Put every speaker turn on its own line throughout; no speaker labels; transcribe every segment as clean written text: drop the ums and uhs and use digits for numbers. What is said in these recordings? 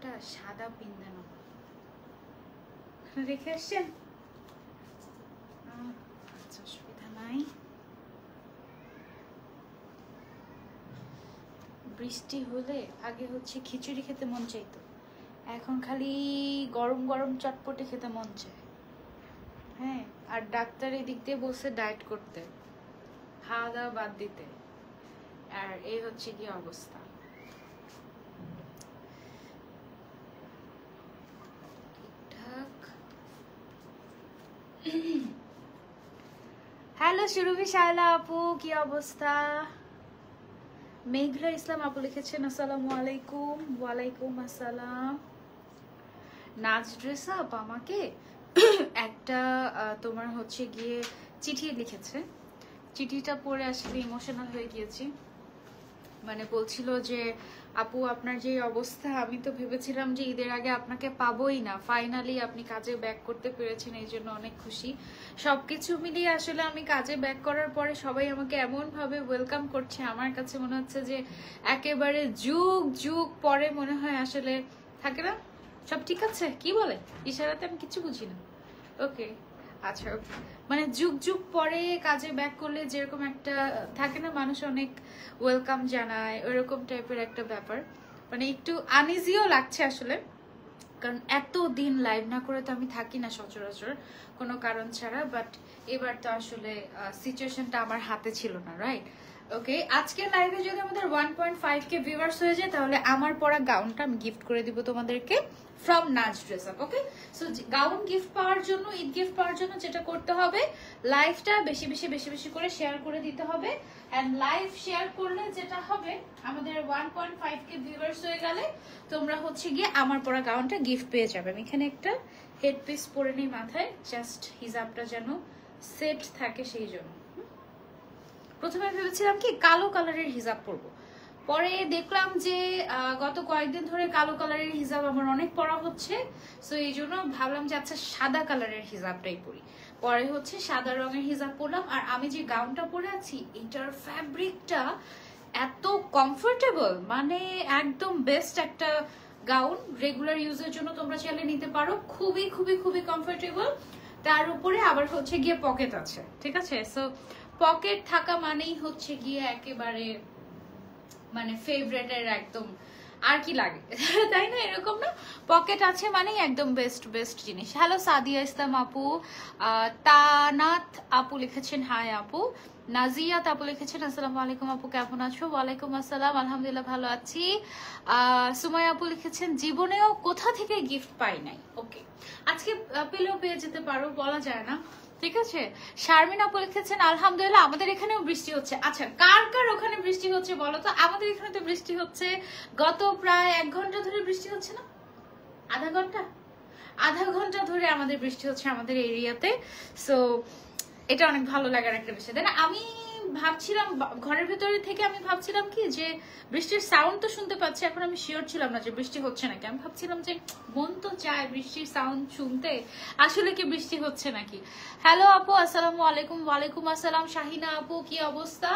একটা সাদা পিন্দানো রেখে আসছেন? আচ্ছা, অসুবিধা নাই। বৃষ্টি হলে আগে হচ্ছে খিচুড়ি খেতে মন চাইতো, এখন খালি গরম গরম চটপটে খেতে মন চায়। হ্যাঁ, আর ডাক্তার এদিক দিয়ে বলছে ডায়েট করতে, খাওয়া দাওয়া বাদ দিতে, আর এই হচ্ছে কি অবস্থা। ঠিকঠাক। হ্যালো সুরভি শায়লা আপু, কি অবস্থা? মেঘলা ইসলাম আপু লিখেছেন আসসালামু আলাইকুম। ওয়ালাইকুম আসসালাম। নাচ ড্রেস আপ আমাকে একটা তোমার হচ্ছে গিয়ে চিঠি লিখেছে। চিঠিটা পড়ে আসলে ইমোশনাল হয়ে গিয়েছি। মানে বলছিল যে আপু আপনার যে অবস্থা, আমি তো ভেবেছিলাম যে ঈদের আগে আপনাকে পাবোই না, ফাইনালি আপনি কাজে ব্যাক করতে পেরেছেন, এই জন্য অনেক খুশি। সবকিছু মিলিয়ে আসলে আমি কাজে ব্যাক করার পরে সবাই আমাকে এমন ভাবে ওয়েলকাম করছে, আমার কাছে মনে হচ্ছে যে একেবারে যুগ যুগ পরে মনে হয় আসলে থাকে না সব ঠিক আছে, কি বলে ইশারাতে, আমি কিছু বুঝি না। ওকে, আচ্ছা, মানে যুগ যুগ পরে কাজে ব্যাক করলে যেরকম একটা থাকে না, মানুষ অনেক ওয়েলকাম জানায়, ওইরকম টাইপের একটা ব্যাপার। মানে একটু আনইজিও লাগছে আসলে, কারণ এত দিন লাইভ না করে তো আমি থাকি না সচরাচর কোনো কারণ ছাড়া। বাট এবার তো আসলে সিচুয়েশনটা আমার হাতে ছিল না, রাইট? ওকে, আজকে লাইভে যদি আমাদের 1.5K ভিউয়ার্স হয়ে যায় তাহলে আমার পরা গাউনটা আমি গিফট করে দিব তোমাদেরকে ফ্রম নাচ ড্রেস আপ। ওকে, সো গাউন গিফট পাওয়ার জন্য, ঈদ গিফট পাওয়ার জন্য যেটা করতে হবে, লাইভটা বেশি বেশি বেশি বেশি করে শেয়ার করে দিতে হবে। এন্ড লাইভ শেয়ার করলে যেটা হবে, আমাদের 1.5K ভিউয়ার্স হয়ে গেলে তোমরা হচ্ছে গিয়ে আমার পরা গাউনটা গিফট পেয়ে যাবে। আমি এখানে একটা হেডপিস পরে নিই মাথায়, জাস্ট হিজাবটা যেন সেট থাকে সেই জন্য। প্রথমে ভেবেছিলাম কি কালো কালারের হিজাব পরবো, পরে দেখলাম যে গত কয়েকদিন ধরে কালো কালারের হিজাব আমার অনেক পরা হচ্ছে, সো এই জন্য ভাবলাম যে আচ্ছা সাদা কালারের হিজাবটাই পরি। পরে হচ্ছে সাদা রঙের হিজাব পরলাম। আর আমি যে গাউনটা পরে আছি এটার ফ্যাব্রিকটা এত কমফোর্টেবল, মানে একদম বেস্ট একটা গাউন। রেগুলার ইউজের জন্য তোমরা চাইলে নিতে পারো, খুবই খুবই খুবই কমফোর্টেবল। তার উপরে আবার হচ্ছে গিয়ে পকেট আছে, ঠিক আছে? সো পকেট থাকা মানেই হচ্ছে গিয়ে একেবারে মানে ফেভারিটের একদম, আর কি লাগে তাই না? এরকম না, পকেট আছে মানেই একদম বেস্ট বেস্ট জিনিস। হ্যালো সাদিয়া ইসলাম আপু, তানাত আপু লিখেছেন হাই আপু, নাজিয়াত আপু লিখেছেন আসসালামু আলাইকুম আপু কেমন আছো? ওয়ালাইকুম আসসালাম, আলহামদুলিল্লাহ ভালো আছি। সুমাইয়া আপু লিখেছেন জীবনেও কোথা থেকে গিফট পাই নাই। ওকে, আজকে পেলেও পেয়ে যেতে পারো, বলা যায় না, ঠিক আছে? শারমিন আপু লিখেছেন আলহামদুলিল্লাহ আমাদের এখানেও বৃষ্টি হচ্ছে। আচ্ছা, কার কার ওখানে বৃষ্টি হচ্ছে বলো তো? আমাদের এখানে তো বৃষ্টি হচ্ছে, গত প্রায় 1 ঘন্টা ধরে বৃষ্টি হচ্ছে না? আধা ঘন্টা ধরে আমাদের বৃষ্টি হচ্ছে আমাদের এরিয়াতে। সো এটা অনেক ভালো লাগার একটা বিষয়, তাই না? আমি ভাবছিলাম ঘরের ভেতরে থেকে, আমি ভাবছিলাম কি যে বৃষ্টির সাউন্ড তো শুনতে পাচ্ছি, এখন আমি শিওর ছিলাম না যে বৃষ্টি হচ্ছে নাকি। আমি ভাবছিলাম যে মন তো চায় বৃষ্টির সাউন্ড শুনতে, আসলে কি বৃষ্টি হচ্ছে নাকি। হ্যালো আপু আসসালামু আলাইকুম। ওয়ালাইকুম আসসালাম শাহিনা আপু, কি অবস্থা?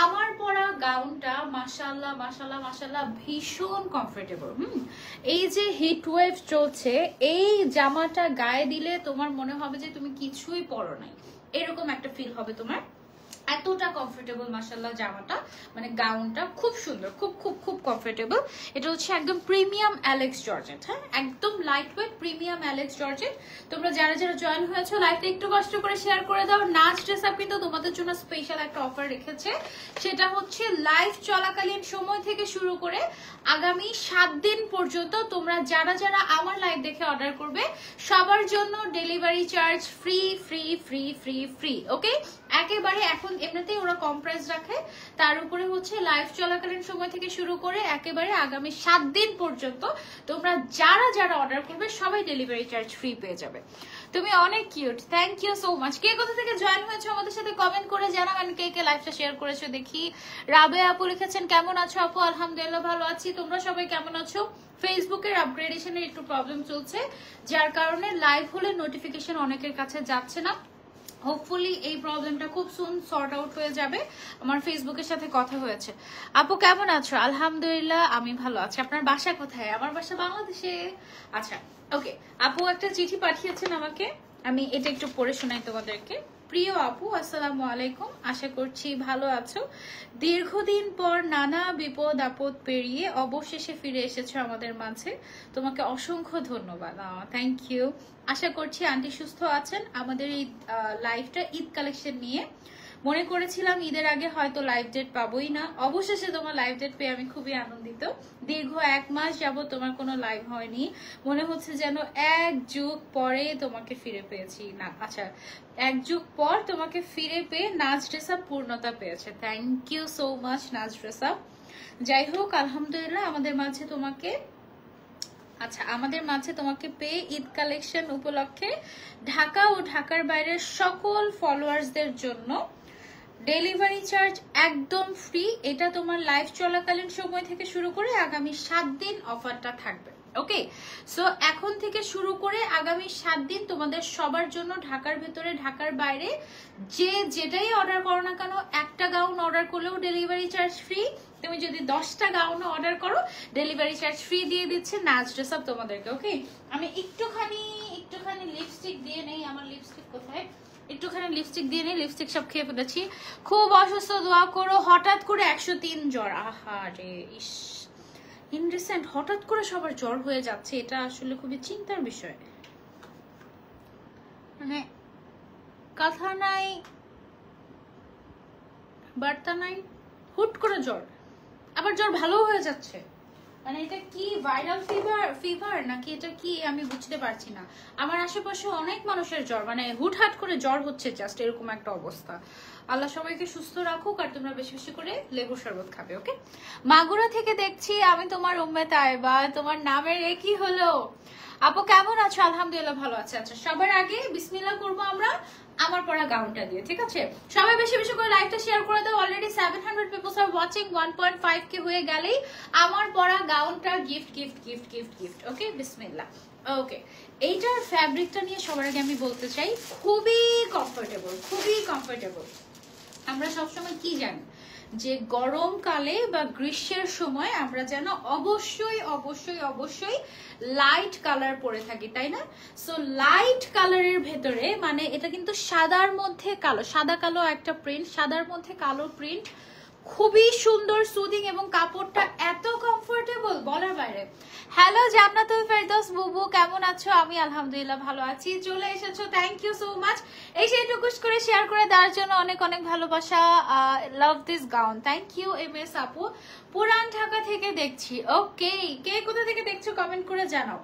আমার পরা গাউনটা মাশাআল্লাহ মাশাআল্লাহ মাশাআল্লাহ ভীষণ কমফোর্টেবল। এই যে হিট ওয়েভ চলছে, এই জামাটা গায়ে দিলে তোমার মনে হবে যে তুমি কিছুই পরো নাই, এরকম একটা ফিল হবে তোমার। এতটা কমফোর্টেবল মাশাআল্লাহ জামাটা, মানে গাউনটা খুব সুন্দর, খুব খুব খুব কমফোর্টেবল। এটা হচ্ছে একদম প্রিমিয়াম অ্যালেক্স জর্জেট, হ্যাঁ একদম light weight premium Alex georgette. তোমরা যারা যারা জয়েন হয়েছো লাইভটা একটু কষ্ট করে শেয়ার করে দাও। নাচ ড্রেস আপ কিন্তু তোমাদের জন্য স্পেশাল একটা অফার রেখেছে, সেটা হচ্ছে লাইভ চলাকালীন সময় থেকে শুরু করে আগামী 7 দিন পর্যন্ত তোমরা যারা যারা আমার লাইভ দেখে অর্ডার করবে সবার জন্য delivery charge free free free free free. Okay, একেবারে এখন এমনিতেই ওরা কম প্রাইস রাখে, তার উপরে হচ্ছে লাইভ চলাকালীন সময় থেকে শুরু করে একেবারে আগামী 7 দিন পর্যন্ত তোমরা যারা যারা অর্ডার করবে সবাই ডেলিভারি চার্জ ফ্রি পেয়ে যাবে। তুমি অনেক cute, thank you so much. কে কোথা থেকে জয়েন হয়েছে আমাদের সাথে কমেন্ট করে জানাবেন, কে কে লাইভটা শেয়ার করেছো দেখি। রাবে আপু লিখেছেন কেমন আছো আপু? আলহামদুলিল্লাহ ভালো আছি, তোমরা সবাই কেমন আছো? ফেসবুকের আপগ্রেডেশনের একটু প্রবলেম চলছে, যার কারণে লাইভ হলে নোটিফিকেশন অনেকের কাছে যাচ্ছে না। হোপফুলি এই প্রবলেমটা খুব সুন সর্ট আউট হয়ে যাবে। আমার ফেসবুকের সাথে কথা হয়েছে। আপু কেমন আছো? আলহামদুলিল্লাহ আমি ভালো আছি। আপনার বাসা কোথায়? আমার বাসা বাংলাদেশে। আচ্ছা ওকে, আপু একটা চিঠি পাঠিয়েছেন আমাকে, আমি এটা একটু পড়ে শোনাই তোমাদেরকে। প্রিয় আপু, আসসালামু আলাইকুম, আশা করছি ভালো আছো। দীর্ঘদিন পর নানা বিপদ আপদ পেরিয়ে অবশেষে ফিরে এসেছো আমাদের মাঝে, তোমাকে অসংখ্য ধন্যবাদ। Thank you. আশা করছি আন্টি সুস্থ আছেন। আমাদের এই লাইভটা ঈদ কালেকশন নিয়ে, মনে করেছিলাম ঈদের আগে হয়তো লাইভ ডেট পাবোই না, অবশেষে তোমার লাইভ ডেট পেয়ে আমি খুবই আনন্দিত। দীর্ঘ 1 মাস যাবত তোমার কোনো লাইভ হয়নি, মনে হচ্ছে যেন 1 যুগ পরে তোমাকে ফিরে পেয়েছি। না আচ্ছা, 1 যুগ পর তোমাকে ফিরে পেয়ে নাচ ড্রেস আপ পূর্ণতা পেয়েছে। থ্যাংক ইউ সো মাচ নাচ ড্রেস আপ। যাই হোক আলহামদুলিল্লাহ আমাদের মাঝে তোমাকে পেয়ে ঈদ কালেকশন উপলক্ষে ঢাকা ও ঢাকার বাইরের সকল ফলোয়ার্সদের জন্য ডেলিভারি চার্জ একদম ফ্রি। এটা তোমার লাইভ চলাকালীন সময় থেকে শুরু করে আগামী 7 দিন অফারটা থাকবে। ওকে, সো এখন থেকে শুরু করে আগামী 7 দিন তোমাদের সবার জন্য ঢাকার ভেতরে ঢাকার বাইরে যে যেটাই অর্ডার করো না কেন, একটা গাউন অর্ডার করলেও ডেলিভারি চার্জ ফ্রি। তুমি যদি 10টা গাউনও অর্ডার করো ডেলিভারি চার্জ ফ্রি দিয়ে দিচ্ছে নাচ ড্রেস আপ তোমাদেরকে। ওকে, আমি একটুখানি লিপস্টিক দিয়ে নেই। আমার লিপস্টিক কোথায়? একটুখানি লিপস্টিক দিয়ে নেই, লিপস্টিক সব খেয়ে ফেলেছি। খুব অসুস্থ, দোয়া করো। হঠাৎ করে 103 জ্বর, আহা রে ইস, ইন রিসেন্ট হঠাৎ করে সবার জ্বর হয়ে যাচ্ছে, এটা আসলে খুবই চিন্তার বিষয়। মানে কথা নাই বার্তা নাই, হুট করে জ্বর, আবার জ্বর ভালো হয়ে যাচ্ছে। মানে এটা কি ভাইরাল ফিভার নাকি এটা কি আমি বুঝতে পারছি না। আমার আশেপাশে অনেক মানুষের জ্বর, মানে হুটহাট করে জ্বর হচ্ছে, জাস্ট এরকম একটা অবস্থা। আল্লাহ সবাইকে সুস্থ রাখুক, আর তোমরা বেশি বেশি করে লেবুর শরবত খাবে। ওকে, মাগুরা থেকে দেখছি আমি তোমার উম্মে তাইবা, তোমার নামের একই হলো। আপু কেমন আছো? আলহামদুলিল্লাহ ভালো আছে। আচ্ছা সবার আগে বিসমিল্লাহ করবো আমরা আমার পরা গাউনটা দিয়ে, ঠিক আছে? সবাই বেশি বেশি করে লাইভটা শেয়ার করে দাও। Already 700 people's are watching. 1.5K হয়ে গেলেই আমার পরা গাউনটা গিফট। ওকে বিসমিল্লাহ। ওকে, এইটার ফ্যাব্রিকটা নিয়ে সবার আগে আমি বলতে চাই খুবই কমফোর্টেবল। আমরা সবসময় কি জানি যে গরমকালে বা গ্রীষ্মের সময় আমরা যেন অবশ্যই লাইট কালার পরে থাকি, তাই না? সো লাইট কালারের ভেতরে, মানে এটা কিন্তু সাদার মধ্যে কালো, সাদা কালো একটা প্রিন্ট, সাদার মধ্যে কালো প্রিন্ট, খুবই সুন্দর সুদিং, এবং কাপড়টা এত কমফোর্টেবল বলার বাইরে। হ্যালো জান্নাতুল ফেরদৌস বুবু, কেমন আছো? আমি আলহামদুলিল্লাহ ভালো আছি। চলে এসেছো, থ্যাংক ইউ সো মাচ। এই সেইটুকুস করে শেয়ার করে দেওয়ার জন্য অনেক ভালোবাসা। Love this gown, thank you M S আপু। পুরান ঢাকা থেকে দেখছি। ওকে, কে কোথা থেকে দেখছো কমেন্ট করে জানাও।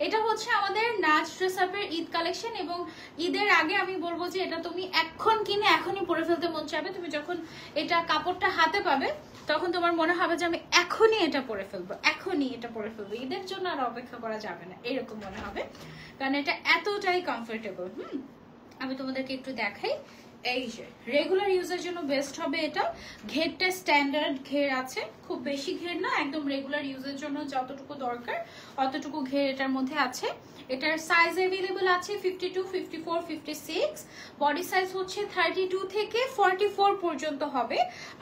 এটা হচ্ছে আমাদের নাচ ড্রেস আপের ঈদ কালেকশন, এবং ঈদের আগে আমি বলবো যে এটা তুমি এখন কিনে এখনই পরে ফেলতে মন চাইবে। তুমি যখন এটা কাপড়টা হাতে পাবে তখন তোমার মনে হবে যে আমি এখনই এটা পরে ফেলবো, ঈদের জন্য আর অপেক্ষা করা যাবে না, এরকম মনে হবে, কারণ এটা এতটাই কমফোর্টেবল। আমি তোমাদেরকে একটু দেখাই। এই যে রেগুলার ইউজের জন্য বেস্ট হবে এটা। ঘেরটা স্ট্যান্ডার্ড ঘের আছে, খুব বেশি ঘের না, একদম রেগুলার ইউজের জন্য যতটুকু দরকার অতটুকু ঘের এটার মধ্যে আছে। এটার সাইজ अवेलेबल আছে 52, 54, 56। বডি সাইজ হচ্ছে 32 থেকে 44 পর্যন্ত হবে,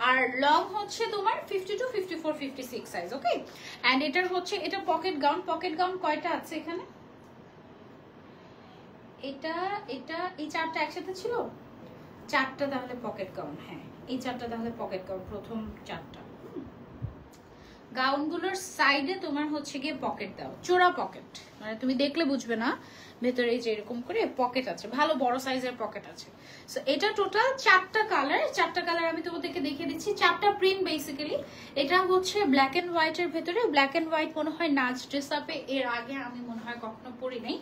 আর লং হচ্ছে তোমার 52, 54, 56 সাইজ। ওকে, এন্ড এটার হচ্ছে এটা পকেট গাউন কয়টা আছে এখানে? এটা এই 4টা একসাথে ছিল, 4টা তাহলে পকেট গাউন। হ্যাঁ, এই 4টা তাহলে পকেট গাউন, প্রথম 4টা গাউনগুলোর সাইডে তোমার হচ্ছে গিয়ে পকেট দাও, চোরা পকেট, মানে তুমি দেখলে বুঝবে না, ভেতরে যে এরকম করে পকেট আছে, ভালো বড় সাইজের পকেট আছে। সো এটা টোটাল 4টা কালার আমি তোমাদেরকে দেখিয়ে দিচ্ছি। 4টা প্রিন্ট বেসিক্যালি। এটা হচ্ছে ব্ল্যাক এন্ড হোয়াইটের ভেতরে। ব্ল্যাক এন্ড হোয়াইট মনে হয় নাচ ড্রেস আপে এর আগে আমি মনে হয় কখনো পরি নাই,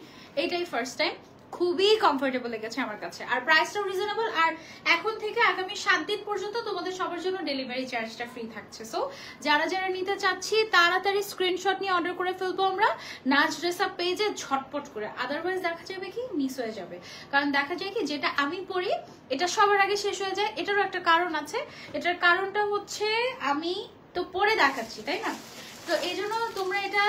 এটাই ফার্স্ট টাইম। খুবই কমফোর্টেবল লেগেছে আমার কাছে, আর প্রাইসটাও রিজনেবল। আর এখন থেকে আগামী 7 দিন পর্যন্ত তোমাদের সবার জন্য ডেলিভারি চার্জটা ফ্রি থাকছে। সো যারা নিতে চাচ্ছি তাড়াতাড়ি স্ক্রিনশট নিয়ে অর্ডার করে ফেলবো আমরা নাচ ড্রেস আপ পেজে ঝটপট করে, আদারওয়াইজ দেখা যাবে কি মিস হয়ে যাবে। কারণ দেখা যায় কি যেটা আমি পরি এটা সবার আগে শেষ হয়ে যায়। এটারও একটা কারণ আছে, এটার কারণটা হচ্ছে আমি তো পরে দেখাচ্ছি, তাই না? তো এই জন্য তোমরা এটা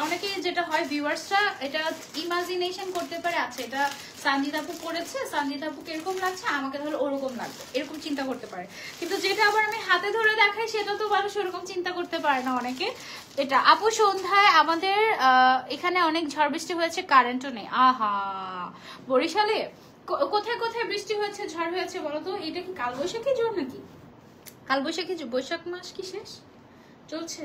অনেকে যেটা হয় ভিউয়ার্সরা এটা ইমাজিনেশন করতে পারে, আচ্ছা এটা সানজিদ আপু পরেছে, সানজিদ আপু কিরকম লাগছে, আমাকে ধরো ওরকম লাগবে, এরকম চিন্তা করতে পারে। কিন্তু যেটা আবার আমি হাতে ধরে দেখাই সেটা তো মানুষ ওরকম চিন্তা করতে পারে না অনেকে। এটা আপু সন্ধ্যায় আমাদের এখানে অনেক ঝড় বৃষ্টি হয়েছে, কারেন্টও নেই। আহা, বরিশালে কোথায় কোথায় বৃষ্টি হয়েছে, ঝড় হয়েছে বলো তো? এটা কি কালবৈশাখী ঝড় নাকি? কালবৈশাখী, বৈশাখ মাস কি শেষ চলছে?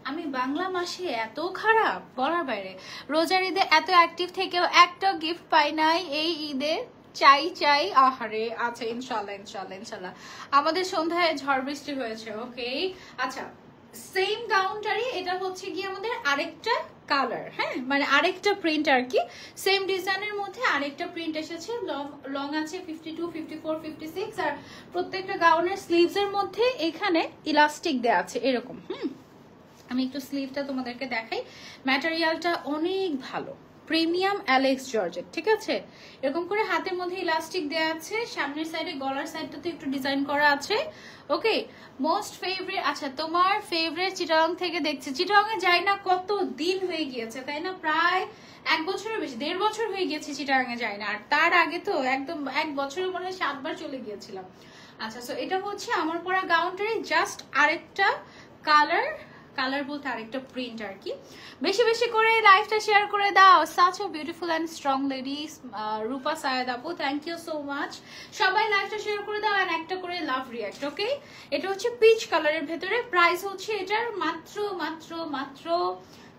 আমি বাংলা মাসে এত খারাপ বলার বাইরে। রোজার ঈদে এত অ্যাক্টিভ থেকেও একটা গিফট পাই নাই, এই ঈদে চাই চাই। আহারে, আচ্ছা ইনশাল্লাহ ইনশাল্লাহ ইনশাল্লাহ। আমাদের সন্ধ্যায় ঝড় বৃষ্টি হয়েছে। ওকে, আচ্ছা সেম গাউনটারই এটা হচ্ছে গিয়ে আমাদের আরেকটা কালার, হ্যাঁ মানে আরেকটা প্রিন্ট আর কি। সেম ডিজাইনের মধ্যে আরেকটা প্রিন্ট এসেছে, লং আছে 52, 54, 56। আর প্রত্যেকটা গাউনের স্লিভস এর মধ্যে এখানে ইলাস্টিক দেওয়া আছে এরকম। আমি একটু স্লিভটা তোমাদেরকে দেখাই। ম্যাটেরিয়ালটা অনেক ভালো, প্রিমিয়াম অ্যালেক্স জর্জেট, ঠিক আছে? এরকম করে হাতের মধ্যে ইলাস্টিক দেওয়া আছে, সামনের সাইডে গলার সাইডটাতে একটু ডিজাইন করা আছে। ওকে, মোস্ট ফেভারিট। আচ্ছা তোমার ফেভারিট চিটাগং থেকে দেখছি। চিটাগং এ যাই না কত দিন হয়ে গিয়েছে, তাই না? প্রায় 1 বছরের বেশি, 1.5 বছর হয়ে গিয়েছে চিটাগং এ যাই না। আর তার আগে তো একদম 1 বছরের মনে হয় 7 বার চলে গিয়েছিলাম। আচ্ছা, সো এটা হচ্ছে আমার পরা গাউনটারই জাস্ট আরেকটা কালার বলতে আরেকটা প্রিন্ট আর কি। বেশি বেশি করে লাইভটা শেয়ার করে দাও। Such a beautiful and strong ladies, Rupa Sayed আপু, থ্যাংক ইউ সো মাচ। সবাই লাইভটা শেয়ার করে দাও এন্ড একটা করে লাভ রিঅ্যাক্ট। ওকে, এটা হচ্ছে পিচ কালারের ভেতরে, প্রাইস হচ্ছে এটার মাত্র মাত্র মাত্র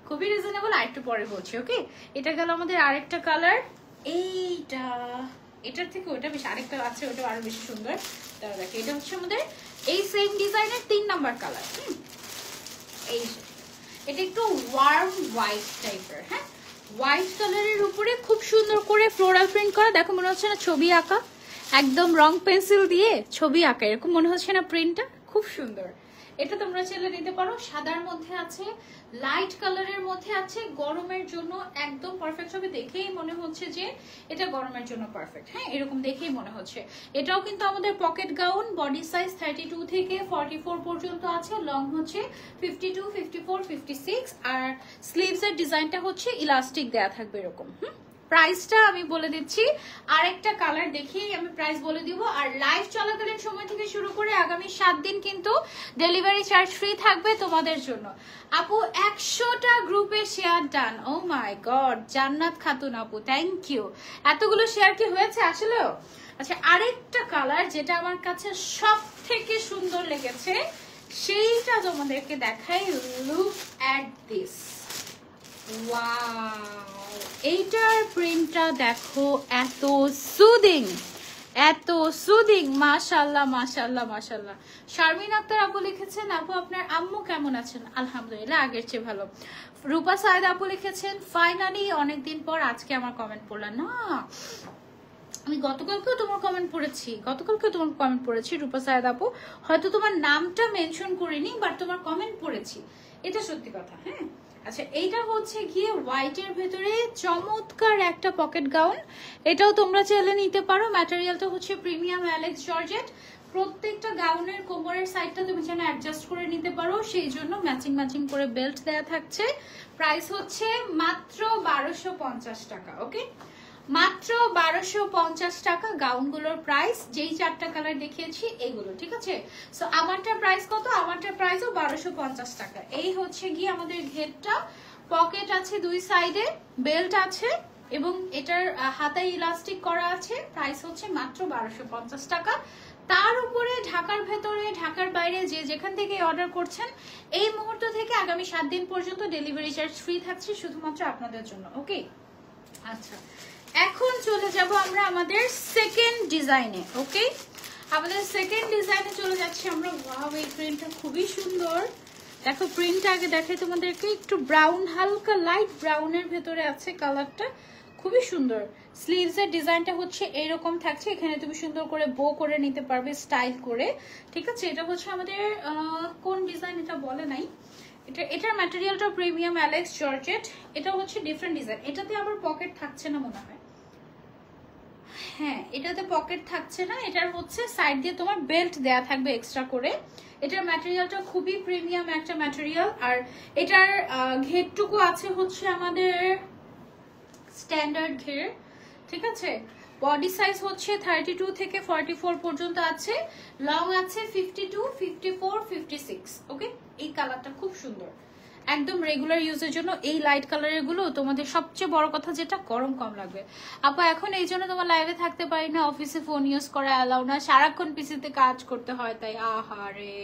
খুবই রিজনেবল। আর একটু পরে বলছি। ওকে, এটা গেল আমাদের আরেকটা কালার। এইটা, এটার থেকে ওটা বেশি আরেকটা আছে, ওটা আরো বেশি সুন্দর। তাহলে দেখো, এটা হচ্ছে আমাদের এই সেম ডিজাইনের 3 নাম্বার কালার। এই এটা একটু ওয়ার্ম হোয়াইট টাইপের, হ্যাঁ হোয়াইট কালারের উপরে খুব সুন্দর করে ফ্লোরাল প্রিন্ট করা। দেখো মনে হচ্ছে না ছবি আঁকা, একদম রং পেন্সিল দিয়ে ছবি আঁকা, এরকম মনে হচ্ছে না? প্রিন্টটা খুব সুন্দর। এটা তোমরা চাইলে নিতে পারো। সাদার মধ্যে আছে, লাইট কালারের মধ্যে আছে, গরমের জন্য একদম পারফেক্ট হবে। দেখেই মনে হচ্ছে যে এটা গরমের জন্য পারফেক্ট, হ্যাঁ এরকম দেখেই মনে হচ্ছে। এটাও কিন্তু আমাদের পকেট গাউন, বডি সাইজ 32 থেকে 44 পর্যন্ত আছে, লং হচ্ছে 52, 54, 56। আর স্লিভস এর ডিজাইনটা হচ্ছে ইলাস্টিক দেয়া থাকবে এরকম। প্রাইসটা আমি বলে দিচ্ছি, আরেকটা কালার দেখিয়ে আমি প্রাইস বলে দিব। আর লাইভ চলাকালীন সময় থেকে শুরু করে আগামী 7 দিন কিন্তু ডেলিভারি চার্জ ফ্রি থাকবে তোমাদের জন্য। আপু 100টা গ্রুপে শেয়ার ডান। ও মাই গড, জান্নাত খাতুন আপু, থ্যাংক ইউ। এতগুলো শেয়ার কি হয়েছে আসলেও? আচ্ছা, আরেকটা কালার যেটা আমার কাছে সব থেকে সুন্দর লেগেছে সেইটা তোমাদেরকে দেখাই। লুক অ্যাট দিস, ওয়াও, এইটার প্রিন্টটা দেখো, এত সুদিং, এত সুদিং, মাশাআল্লাহ মাশাআল্লাহ মাশাআল্লাহ। শারমিন আক্তার আপু লিখেছেন, আপু আপনার আম্মু কেমন আছেন? আলহামদুলিল্লাহ, আগের চেয়ে ভালো। রূপা সায়েদ আপু লিখেছেন, ফাইনালি অনেকদিন পর আজকে আমার কমেন্ট পড়লাম না। আমি গতকালকেও তোমার কমেন্ট পড়েছি রূপা সায়েদ আপু। হয়তো তোমার নামটা মেনশন করিনি, বাট তোমার কমেন্ট পড়েছি, এটা সত্যি কথা। হ্যাঁ, আচ্ছা এইটা হচ্ছে গিয়ে হোয়াইটের ভেতরে চমৎকার একটা পকেট গাউন। এটাও তোমরা চাইলে নিতে পারো। ম্যাটেরিয়ালটা হচ্ছে প্রিমিয়াম অ্যালেক্স জর্জেট। প্রত্যেকটা গাউনের কোমরের সাইডটা তুমি যেন অ্যাডজাস্ট করে নিতে পারো, সেই জন্য ম্যাচিং করে বেল্ট দেয়া থাকছে। প্রাইস হচ্ছে মাত্র 1250 টাকা। ওকে, মাত্র 1250 টাকা গাউনগুলোর প্রাইস। যেই 4টা কালার দেখিয়েছি এইগুলো, ঠিক আছে? সো আমারটার প্রাইস কত? আমারটার প্রাইসও 1250 টাকা। এই হচ্ছে গিয়ে আমাদের ঘেরটা, পকেট আছে 2 সাইডে, বেল্ট আছে এবং এটার হাতায় ইলাস্টিক করা আছে। প্রাইস হচ্ছে মাত্র 1250 টাকা। তার উপরে ঢাকার ভেতরে, ঢাকার বাইরে যে যেখান থেকে অর্ডার করছেন, এই মুহূর্ত থেকে আগামী 7 দিন পর্যন্ত ডেলিভারি চার্জ ফ্রি থাকছে শুধুমাত্র আপনাদের জন্য। ওকে, আচ্ছা এখন চলে যাব আমরা আমাদের সেকেন্ড ডিজাইনে। ওকে, আমাদের সেকেন্ড ডিজাইনে চলে যাচ্ছি আমরা। ওয়াও, এই প্রিন্টটা খুবই সুন্দর। দেখো প্রিন্টটা আগে দেখাই তোমাদেরকে, একটু ব্রাউন, হালকা লাইট ব্রাউনের ভেতরে আছে কালারটা, খুবই সুন্দর। স্লিভস এর ডিজাইনটা হচ্ছে এইরকম থাকছে, এখানে তুমি সুন্দর করে বো করে নিতে পারবে স্টাইল করে, ঠিক আছে? এটা হচ্ছে আমাদের কোন ডিজাইন এটা বলে নাই। এটার ম্যাটেরিয়ালটা প্রিমিয়াম অ্যালেক্স জর্জেট। এটা হচ্ছে ডিফারেন্ট ডিজাইন। এটাতে আবার পকেট থাকছে না মনে হয়, হ্যাঁ এটাতে পকেট থাকছে না। এটার হচ্ছে সাইড দিয়ে তোমার বেল্ট দেয়া থাকবে এক্সট্রা করে। এটার ম্যাটেরিয়ালটা খুবই প্রিমিয়াম একটা ম্যাটেরিয়াল। আর এটার ঘেরটুকু আছে হচ্ছে আমাদের স্ট্যান্ডার্ড ঘের, ঠিক আছে। বডি সাইজ হচ্ছে 32 থেকে 44 পর্যন্ত আছে, লং আছে 52, 54, 56। ওকে, এই কালারটা খুব সুন্দর, একদম রেগুলার ইউজের জন্য। এই লাইট কালারের গুলো তোমাদের সবচেয়ে বড় কথা যেটা, গরম কম লাগবে। আপা এখন এই জন্য তোমার লাইভে থাকতে পারি না, অফিসে ফোন ইউজ করা অ্যালাউ না, সারাক্ষণ পিসিতে কাজ করতে হয়, তাই আহারে।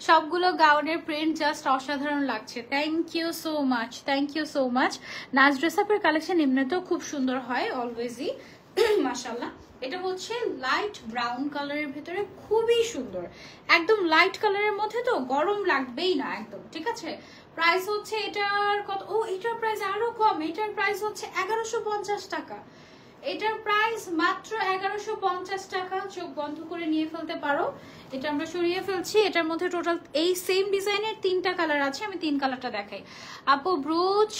সবগুলো গাউনের প্রিন্ট জাস্ট অসাধারণ লাগছে। Thank you so much, thank you so much. Naz dress আপের কালেকশন এমনিতেও খুব সুন্দর হয় অলওয়েজই, মাশাআল্লাহ। এটা হচ্ছে লাইট ব্রাউন কালারের ভেতরে, খুবই সুন্দর, একদম লাইট কালারের মধ্যে তো গরম লাগবেই না একদম, ঠিক আছে। প্রাইস হচ্ছে এটার কত, ও এটার প্রাইস আরো কম, এটার প্রাইস হচ্ছে 1150 টাকা। এটার প্রাইস মাত্র 1150 টাকা। চোখ বন্ধ করে নিয়ে ফেলতে পারো। এটা আমরা সরিয়ে ফেলছি। এটার মধ্যে টোটাল এই সেম ডিজাইনের 3টা কালার আছে, আমি 3 কালারটা দেখাই। আপু ব্রুচ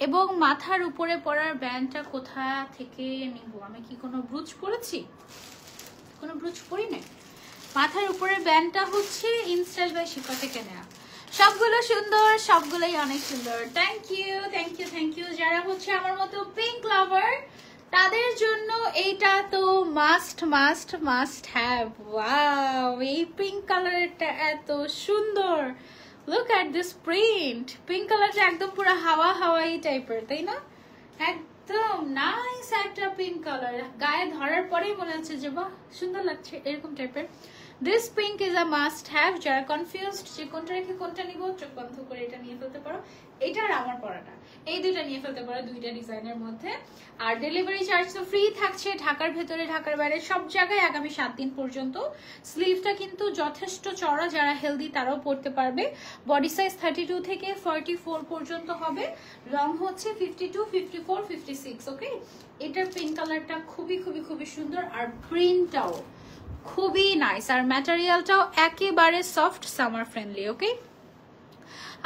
এবং মাথার উপরে পরার ব্যান্ডটা কোথা থেকে নিব? আমি কি কোনো ব্রুচ পরেছি? কোনো ব্রুচ পরি না। মাথার উপরে ব্যান্ডটা হচ্ছে ইনস্টাইল বাই শিপা থেকে নেওয়া। সবগুলো সুন্দর, সবগুলোই অনেক সুন্দর। Thank you, thank you, thank you. যারা হচ্ছে আমার মতো পিঙ্ক লাভার তাদের জন্য এইটা তো must must must have. Wow, এই পিঙ্ক কালারটা এত সুন্দর। Look at this print. Pink কালারটা একদম পুরো হাওয়া হাওয়াই টাইপের, তাই না? একদম নাইস একটা পিঙ্ক কালার, গায়ে ধরার পরেই মনে হচ্ছে যে বাহ সুন্দর লাগছে, এরকম টাইপের। This pink is a must have. যারা কনফিউজড যে কোনটা রেখে কোনটা নিব, চোখ বন্ধ করে এটা নিয়ে ফেলতে পারো। এটা আর আমার পরাটা, এই দুইটা নিয়ে ফেলতে পারো, দুইটা ডিজাইনের মধ্যে। আর ডেলিভারি চার্জ তো ফ্রি থাকছে ঢাকার ভেতরে, ঢাকার বাইরে সব জায়গায় আগামী 7 দিন পর্যন্ত। স্লিভটা কিন্তু যথেষ্ট চড়া, যারা হেলদি তারাও পরতে পারবে। বডি সাইজ 32 থেকে 44 পর্যন্ত হবে, লং হচ্ছে 52, 54, 56। ওকে, এটার পিঙ্ক কালারটা খুবই খুবই খুবই সুন্দর, আর প্রিন্টটাও খুবই নাইস, আর ম্যাটেরিয়ালটাও একেবারে সফট, সামার ফ্রেন্ডলি। ওকে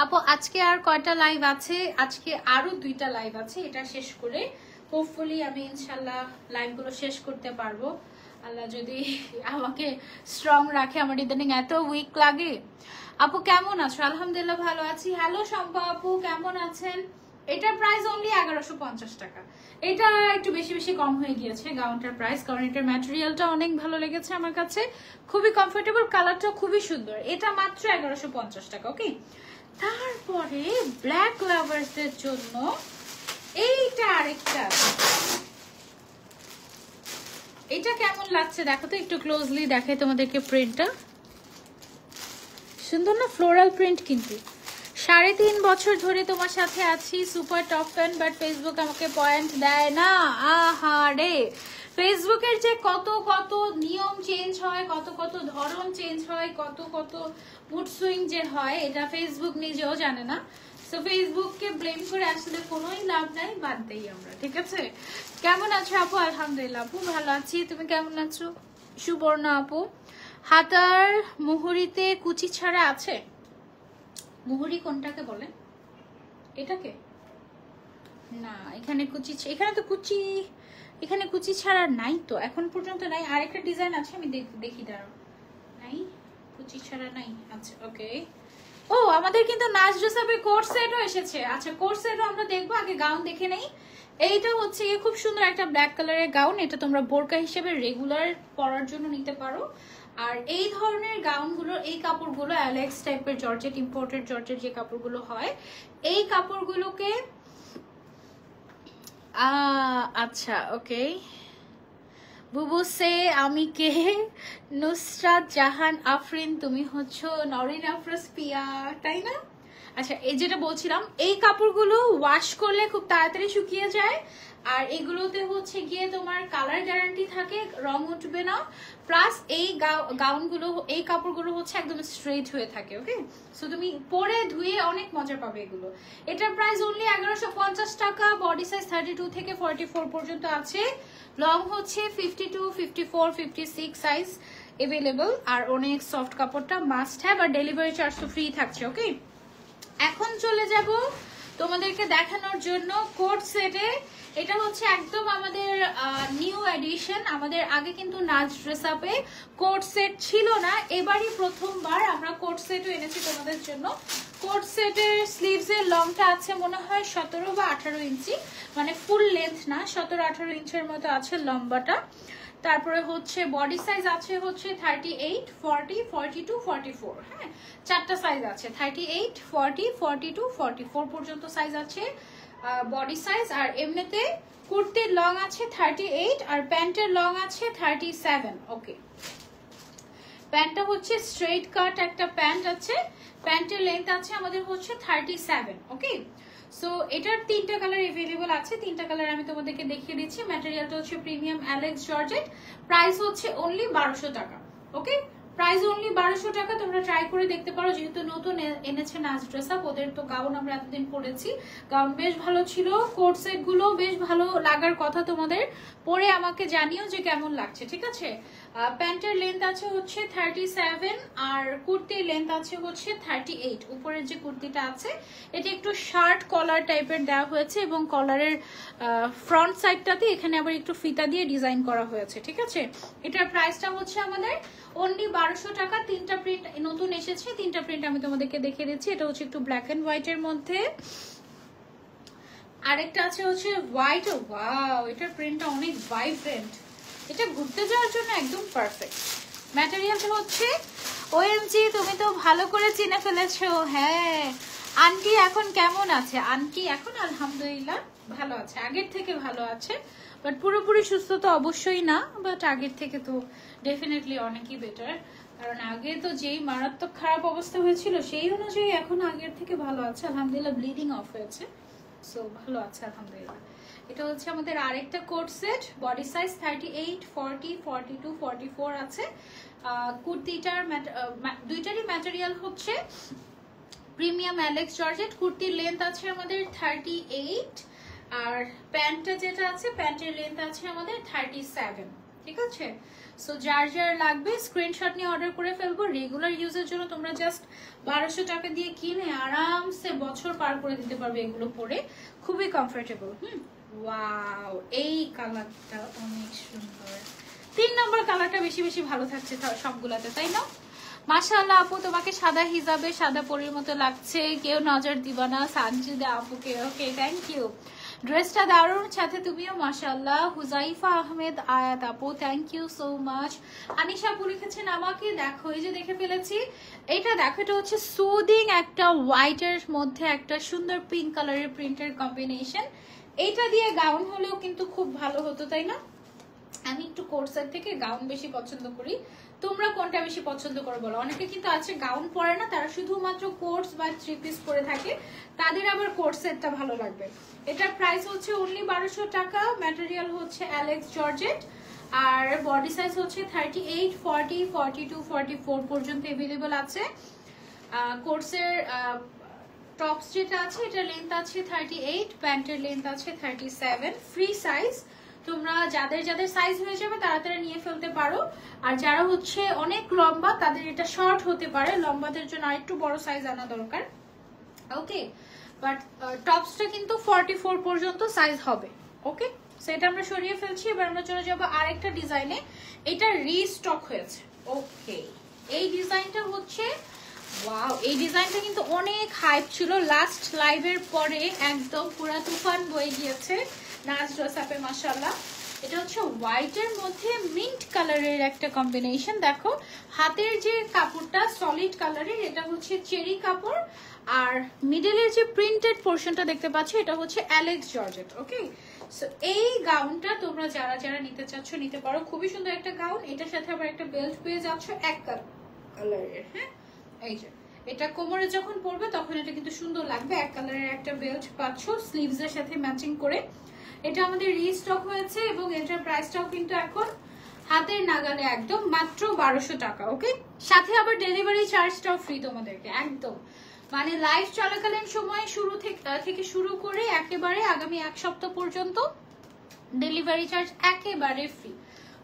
আপু, আজকে আর কয়টা লাইভ আছে? আজকে আরো 2টা লাইভ আছে, এটা শেষ করে হোপফুলি আমি ইনশাল্লাহ লাইভগুলো শেষ করতে পারবো, আল্লাহ যদি আমাকে স্ট্রং রাখে। আমার ইদানিং এত উইক লাগে। আপু কেমন আছো? আলহামদুলিল্লাহ ভালো আছি। হ্যালো শম্পা আপু, কেমন আছেন? এটার প্রাইস অনলি 1150 টাকা। এটা একটু বেশি বেশি কম হয়ে গিয়েছে গাউনটার প্রাইস, কারণ এটার ম্যাটেরিয়ালটা অনেক ভালো লেগেছে আমার কাছে, খুবই কমফোর্টেবল, কালারটা খুবই সুন্দর। এটা মাত্র 1150 টাকা। ওকে, তারপরে ব্ল্যাক লাভার্সদের জন্য এইটা আরেকটা। এটা কেমন লাগছে দেখো তো, একটু ক্লোজলি দেখাই তোমাদেরকে। প্রিন্টটা সুন্দর না? Floral print. কিন্তু 3.5 বছর ধরে তোমার সাথে আছি, super top fan, but Facebook আমাকে পয়েন্ট দেয় না। আহারে, ফেসবুকের যে কত কত নিয়ম চেঞ্জ হয়, কত কত ধরন চেঞ্জ হয়, কত কত মুড সুইং যে হয়, এটা ফেসবুক নিজেও জানে না। সো ফেসবুককে ব্লেম করে আসলে কোনোই লাভ নাই, বাদ দেই আমরা, ঠিক আছে। কেমন আছো আপু? আলহামদুলিল্লাহ আপু ভালো আছি, তুমি কেমন আছো? সুবর্ণা আপু, হাতার মুহুরিতে কুচি ছাড়া আছে? মুহুরি কোনটাকে বলে? এটাকে না, এখানে কুচি, এখানে তো কুচি, এখানে কুচি ছাড়া নাই তো এখন পর্যন্ত নাই। আরেকটা ডিজাইন আছে, আমি দেখি দাঁড়াও। নাই, কুচি ছাড়া নাই। আচ্ছা ওকে। ও, আমাদের কিন্তু নাচ ড্রেস আপে কোট সেটও এসেছে। আচ্ছা, কোট সেটও আমরা দেখবো, আগে গাউন দেখে নেই। এইটা হচ্ছে খুব সুন্দর একটা ব্ল্যাক কালারের গাউন, এটা তোমরা বোরকা হিসেবে রেগুলার পরার জন্য নিতে পারো। আর এই ধরনের গাউনগুলো, এই কাপড়গুলো অ্যালেক্স টাইপের জর্জেট, ইম্পোর্টেড জর্জেট যে কাপড়গুলো হয়, এই কাপড়গুলোকে আচ্ছা ওকে। বুবু সে আমি কে? নুসরাত জাহান আফরিন, তুমি হচ্ছে নরিন আফরোজ পিয়া, তাই না? আচ্ছা, এই যেটা বলছিলাম, এই কাপড়গুলো ওয়াশ করলে খুব তাড়াতাড়ি শুকিয়ে যায়, আর এগুলোতে হচ্ছে গিয়ে তোমার কালার গ্যারান্টি থাকে, রং উঠবে না। প্লাস এই গাউনগুলো, এই কাপড়গুলো হচ্ছে একদম স্ট্রেট হয়ে থাকে। ওকে, সো তুমি পরে ধুয়ে অনেক মজা পাবে এগুলো। এটার প্রাইস অনলি 1150 টাকা। বডি সাইজ 32 থেকে 44 পর্যন্ত আছে, লং হচ্ছে 52, 54, 56 সাইজ এভেলেবল, আর অনেক সফট কাপড়টা মাস্ট হ্যাভ, আর ডেলিভারি চার্জ তো ফ্রি থাকছে। ওকে, এখন চলে যাব তোমাদেরকে দেখানোর জন্য কোট সেটে। এটা হচ্ছে একদম আমাদের নিউ এডিশন। আমাদের আগে কিন্তু নাচ ড্রেস আপে কোট সেট ছিল না, এবারই প্রথমবার আমরা কোট সেটও এনেছি তোমাদের জন্য। কোট সেটের স্লিভস এর লংটা আছে মনে হয় 17 বা 18 ইঞ্চি, মানে ফুল লেন্থ না, 17-18 ইঞ্চের মতো আছে লম্বাটা। তারপরে হচ্ছে বডি সাইজ আছে হচ্ছে 38, 40, 42, 44। হ্যাঁ, চারটা সাইজ আছে, 38, 40, 42, 44 পর্যন্ত সাইজ আছে বডি সাইজ। আর এমনিতে কুর্তির লং আছে 38 আর প্যান্টের লং আছে 37। ওকে, প্যান্টটা হচ্ছে স্ট্রেট কাট একটা প্যান্ট আছে, প্যান্টের লেন্থ আছে আমাদের হচ্ছে 37। ওকে, সো এটার 3টা কালার अवेलेबल আছে, 3টা কালার আমি তোমাদেরকে দেখিয়ে দিচ্ছি। ম্যাটেরিয়ালটা হচ্ছে প্রিমিয়াম অ্যালেক্স জর্জেট, প্রাইস হচ্ছে অনলি 1200 টাকা। ওকে, প্রাইস অনলি 1200 টাকা। তোমরা ট্রাই করে দেখতে পারো, যেহেতু নতুন এনেছে নাচ ড্রেস আপ। ওদের তো গাউন আমরা এতদিন পরেছি, গাউন বেশ ভালো ছিল, কোট সেট গুলো বেশ ভালো লাগার কথা তোমাদের। পরে আমাকে জানিও যে কেমন লাগছে, ঠিক আছে। প্যান্টের লেন্থ আছে হচ্ছে 37 আর কুর্তির লেন্থ আছে হচ্ছে 38। উপরের যে কুর্তিটা আছে এটা একটু শার্ট কলার টাইপের দেওয়া হয়েছে এবং কলারের ফ্রন্ট সাইডটাতে এখানে আবার একটু ফিতা দিয়ে ডিজাইন করা হয়েছে, ঠিক আছে। এটার প্রাইসটা হচ্ছে আমাদের অনলি 1200 টাকা। 3টা প্রিন্ট নতুন এসেছে, 3টা প্রিন্ট আমি তোমাদেরকে দেখিয়ে দিচ্ছি। এটা হচ্ছে একটু ব্ল্যাক এন্ড হোয়াইট এর মধ্যে, আরেকটা আছে হচ্ছে হোয়াইট। ওয়াও, এটার প্রিন্টটা অনেক ভাইব্রেন্ট, এটা ঘুরতে যাওয়ার জন্য একদম পারফেক্ট। ম্যাটেরিয়ালটা হচ্ছে ওএমজি, তুমি তো ভালো করে চিনে ফেলেছো। হ্যাঁ, আন্টি এখন কেমন আছে? আন্টি এখন আলহামদুলিল্লাহ ভালো আছে, আগের থেকে ভালো আছে, বাট পুরোপুরি সুস্থ তো অবশ্যই না, বাট আগের থেকে তো ডেফিনেটলি অনেকই বেটার। কারণ আগে তো যেই মারাত্মক খারাপ অবস্থা হয়েছিল সেই অনুযায়ী এখন আগের থেকে ভালো আছে আলহামদুলিল্লাহ। ব্লিডিং অফ হয়েছে, সো ভালো আছে আলহামদুলিল্লাহ। এটা হচ্ছে আমাদের আরেকটা কোট সেট, বডি সাইজ 38, 40, 42, 44 আছে। কুর্তিটার দুইটারই ম্যাটেরিয়াল হচ্ছে প্রিমিয়াম অ্যালেক্স জর্জেট। কুর্তির লেন্থ আছে আমাদের 38 আর প্যান্টটা যেটা আছে প্যান্টের লেন্থ আছে আমাদের 37, ঠিক আছে। সো যার যার লাগবে স্ক্রিনশট নিয়ে অর্ডার করে ফেলবো। রেগুলার ইউজের জন্য তোমরা জাস্ট 1200 টাকা দিয়ে কিনে আরামসে বছর পার করে দিতে পারবে এগুলো পরে, খুবই কমফোর্টেবল। ওয়াও, এই কালারটা অনেক সুন্দর। 3 নম্বর কালারটা বেশি বেশি ভালো থাকছে সবগুলাতে, তাই না? মাশাআল্লাহ আপু, তোমাকে সাদা হিজাবে সাদা পরীর মতো লাগছে, কেউ নজর দিবা না সানজিদা আপুকে। Okay, thank you. ড্রেসটা দারুণ, সাথে তুমিও মাশাআল্লাহ। হুজাইফা আহমেদ আয়াত আপু, thank you so much. Anisha আপু লিখেছেন আমাকে, দেখো এই যে দেখে ফেলেছি। এটা দেখো, এটা হচ্ছে সুদিং একটা হোয়াইটের মধ্যে একটা সুন্দর পিঙ্ক কালারের প্রিন্টের কম্বিনেশন। এটা দিয়ে গাউন হলেও কিন্তু খুব ভালো হতো, তাই না? আমি একটু কোর্সের থেকে গাউন বেশি পছন্দ করি, তোমরা কোনটা বেশি পছন্দ করো বলো? অনেকে কিন্তু আছে গাউন পরে না, তারা শুধুমাত্র কোর্স বা 3 পিস পরে থাকে, তাদের আবার কোর্সেরটা ভালো লাগবে। এটার প্রাইস হচ্ছে অনলি 1200 টাকা। ম্যাটেরিয়াল হচ্ছে অ্যালেক্স জর্জেট আর বডি সাইজ হচ্ছে 38, 40, 42, 44 পর্যন্ত अवेलेबल আছে। কোর্সের টপস যেটা আছে এটার লেন্থ আছে 38, প্যান্টের লেন্থ আছে 37, ফ্রি সাইজ। তোমরা যাদের যাদের সাইজ হয়ে যাবে তাড়াতাড়ি নিয়ে ফেলতে পারো। আর যারা হচ্ছে অনেক লম্বা তাদের এটা শর্ট হতে পারে, লম্বাদের জন্য আরেকটু বড় সাইজ আনা দরকার। ওকে, বাট টপসটা কিন্তু 44 পর্যন্ত সাইজ হবে। ওকে, সেটা আমরা সরিয়ে ফেলছি। এবার আমরা চলে যাবো আরেকটা ডিজাইনে, এটা রিস্টক হয়েছে। ওকে, এই ডিজাইনটা হচ্ছে ওয়াও, এই ডিজাইনটা কিন্তু অনেক হাইপ ছিল, লাস্ট লাইভের পরে একদম পুরা তুফান বয়ে গিয়েছে নাচ ড্রেস আপে মাশাআল্লাহ। এটা হচ্ছে হোয়াইটের মধ্যে মিন্ট কালারের একটা কম্বিনেশন। দেখো হাতের যে কাপড়টা সলিড কালারের, এটা হচ্ছে চেরি কাপড়, আর মিডলের যে প্রিন্টেড পোর্শনটা দেখতে পাচ্ছ এটা হচ্ছে অ্যালেক্স জর্জেট। ওকে, সো এই গাউনটা তোমরা যারা যারা নিতে চাচ্ছ নিতে পারো, খুবই সুন্দর একটা গাউন। এটার সাথে আবার একটা বেল্ট পেয়ে যাচ্ছ এক কালারের। হ্যাঁ, এই যে এটা কোমরে যখন পরবে তখন এটা কিন্তু সুন্দর লাগবে। এক কালারের একটা বেল্ট পাচ্ছ স্লিভস এর সাথে ম্যাচিং করে। এটা আমাদের রিস্টক হয়েছে এবং এটার প্রাইসটাও কিন্তু এখন হাতের নাগালে একদম মাত্র 1200 টাকা। ওকে, সাথে আবার ডেলিভারি চার্জটাও ফ্রি তোমাদেরকে একদম, মানে লাইভ চলাকালীন সময় শুরু থেকে শুরু করে একেবারে আগামী 1 সপ্তাহ পর্যন্ত ডেলিভারি চার্জ একেবারে ফ্রি।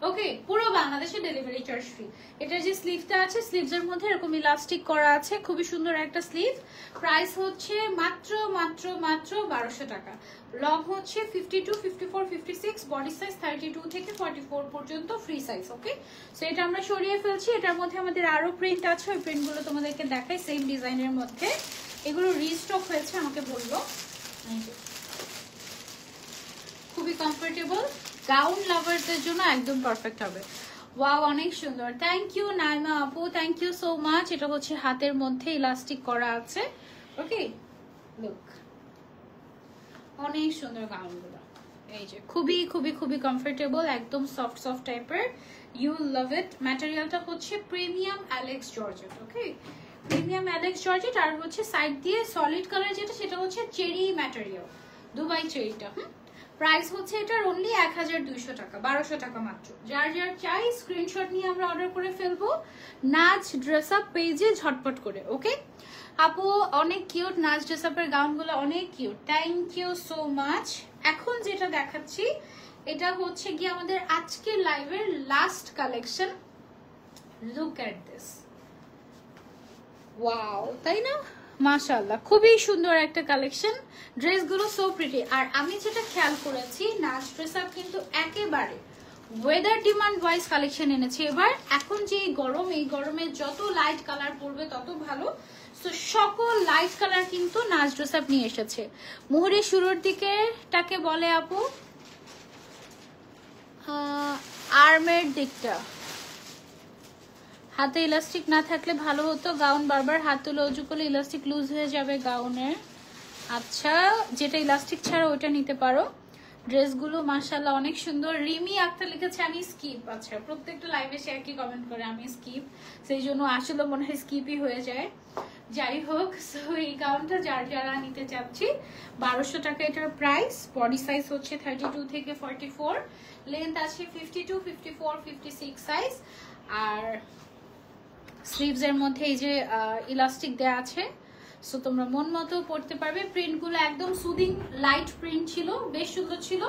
ওকে, পুরো বাংলাদেশে ডেলিভারি চার্জ ফ্রি। এটার যে স্লিভটা আছে, স্লিভসের মধ্যে এরকম ইলাস্টিক করা আছে, খুবই সুন্দর একটা স্লিভ। প্রাইস হচ্ছে মাত্র মাত্র মাত্র 1200 টাকা। লং হচ্ছে 52, 54, 56, বডি সাইজ 32 থেকে 44 পর্যন্ত ফ্রি সাইজ। ওকে, সো এটা আমরা সরিয়ে ফেলছি। এটার মধ্যে আমাদের আরো প্রিন্ট আছে, ওই প্রিন্টগুলো তোমাদেরকে দেখাই সেম ডিজাইনের মধ্যে। এগুলো রিস্টক হয়েছে, আমাকে বললো। খুবই কমফোর্টেবল, গাউন লাভারদের জন্য একদম পারফেক্ট হবে। ওয়াও, অনেক সুন্দর। থ্যাংক ইউ নাইমা আপু, থ্যাংক ইউ সো মাচ। এটা হচ্ছে হাতের মধ্যে ইলাস্টিক করা আছে। ওকে, লুক, অনেক সুন্দর গাউনগুলো। এই যে খুবই খুবই খুবই কমফোর্টেবল, একদম সফট সফট টাইপের। ইউ লাভ ইট। ম্যাটেরিয়ালটা হচ্ছে প্রিমিয়াম অ্যালেক্স জর্জেট। ওকে, প্রিমিয়াম অ্যালেক্স জর্জেট। আর হচ্ছে সাইড দিয়ে সলিড কালার যেটা, সেটা হচ্ছে চেরি ম্যাটেরিয়াল, দুবাই চেরিটা। প্রাইস হচ্ছে এটার অনলি 1200 টাকা, 1200 টাকা মাত্র। যার যার চাই স্ক্রিনশট নিয়ে আমরা অর্ডার করে ফেলবো নাজ ড্রেস আপ পেজে ঝটপট করে। ওকে আপু, অনেক কিউট নাজ ড্রেস আপের গাউনগুলো, অনেক cute. Thank you so much. এখন যেটা দেখাচ্ছি এটা হচ্ছে কি আমাদের আজকের লাইভের last collection. Look at this, wow, তাই না? মাশাআল্লাহ, খুবই সুন্দর একটা কালেকশন। ড্রেসগুলো সো প্রিটি। আর আমি যেটা খেয়াল করেছি, নাজ ড্রেস আপ কিন্তু একেবারে ওয়েদার ডিমান্ড ওয়াইজ কালেকশন এনেছে এবার। এখন যে গরম, এই গরমে যত লাইট কালার পড়বে তত ভালো। তো সকল লাইট কালার কিন্তু নাজ ড্রেস আপ নিয়ে এসেছে। মুহুরীর শুরুর দিকেটাকে বলে আপু আর্মের দিকটা। হাতে ইলাস্টিক না থাকলে ভালো হতো, গাউন বারবার হাত তুলে উঁচু করলে ইলাস্টিক লুজ হয়ে যাবে গাউনের। আচ্ছা, যেটা ইলাস্টিক ছাড়া ওইটা নিতে পারো। ড্রেসগুলো মাশাআল্লাহ অনেক সুন্দর। রিমি আক্তার লিখেছে আমি স্কিপ। আচ্ছা, প্রত্যেকটা লাইভে সে একই কমেন্ট করে আমি স্কিপ, সেই জন্য আসলে মনে হয় স্কিপই হয়ে যায়। যাই হোক, সো এই গাউনটা যার যারা নিতে চাচ্ছি 1200 টাকা এটার প্রাইস। বডি সাইজ হচ্ছে 32 থেকে 44, লেন্থ আছে 52, 54, 56 সাইজ। আর স্লিভস এর মধ্যে এই যে ইলাস্টিক দেয়া আছে, সো তোমরা মন মতো পড়তে পারবে। প্রিন্টগুলো একদম সুদিং লাইট প্রিন্ট ছিল, বেশ সুন্দর ছিল।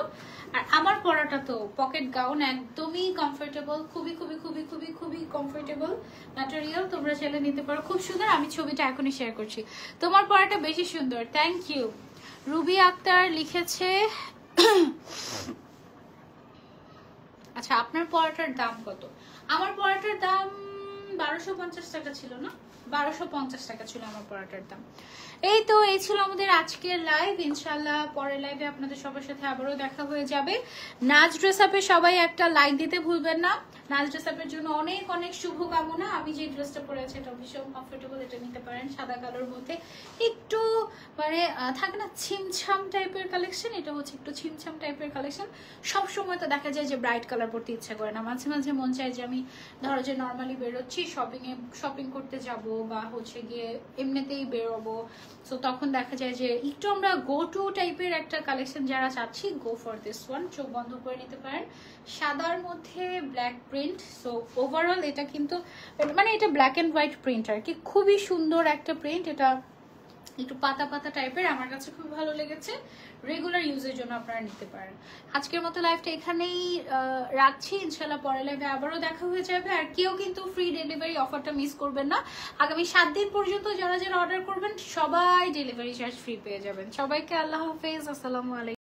আর আমার পরাটা তো পকেট গাউন, একদমই কমফোর্টেবল, খুবই খুবই খুবই খুবই খুবই কমফোর্টেবল ম্যাটেরিয়াল। তোমরা চাইলে নিতে পারো, খুব সুন্দর। আমি ছবিটা এখনই শেয়ার করছি। তোমার পরাটা বেশি সুন্দর, থ্যাংক ইউ। রুবি আক্তার লিখেছে আচ্ছা, আপনার পরাটার দাম কত? আমার পরাটার দাম 1250 টাকা ছিল না? 1250 টাকা ছিল আমার পরাটার দাম। এই তো, এই ছিল আমাদের আজকের লাইভ। ইনশাআল্লাহ পরের লাইভে আপনাদের সবার সাথে আবারও দেখা হয়ে যাবে। নাজ ড্রেস আপে সবাই একটা লাইক দিতে ভুলবেন না। নাজ ড্রেস আপের জন্য অনেক অনেক শুভকামনা। আমি যে ড্রেসটা পরে আছি এটা ভীষণ কমফোর্টেবল, এটা নিতে পারেন। সাদা কালোর মধ্যে একটু মানে থাকে না ছিমছাম টাইপের কালেকশন, এটা হচ্ছে একটু ছিমছাম টাইপের কালেকশন। সবসময় তো দেখা যায় যে ব্রাইট কালার পরতে ইচ্ছা করে না, মাঝে মাঝে মন চায় যে আমি ধরো যে নর্মালি বেরোচ্ছি, শপিং করতে যাব বা হচ্ছে গিয়ে এমনিতেই বেরোবো, সো তখন দেখা যায় যে একটু আমরা গো টু টাইপের একটা কালেকশন যারা চাচ্ছি, গো ফর দিস ওয়ান। চোখ বন্ধ করে নিতে পারেন, সাদার মধ্যে ব্ল্যাক প্রিন্ট। সো ওভারঅল এটা কিন্তু মানে এটা ব্ল্যাক এন্ড হোয়াইট প্রিন্ট আর কি, খুবই সুন্দর একটা প্রিন্ট। এটা একটু পাতা পাতা টাইপের, আমার কাছে খুব ভালো লেগেছে। রেগুলার ইউজের জন্য আপনারা নিতে পারেন। আজকের মতো লাইভটা এখানেই রাখছি। ইনশাল্লাহ পরের লাইভে আবারও দেখা হয়ে যাবে। আর কেউ কিন্তু ফ্রি ডেলিভারি অফারটা মিস করবেন না। আগামী 7 দিন পর্যন্ত যারা যারা অর্ডার করবেন সবাই ডেলিভারি চার্জ ফ্রি পেয়ে যাবেন। সবাইকে আল্লাহ হাফেজ, আসসালামু আলাইকুম।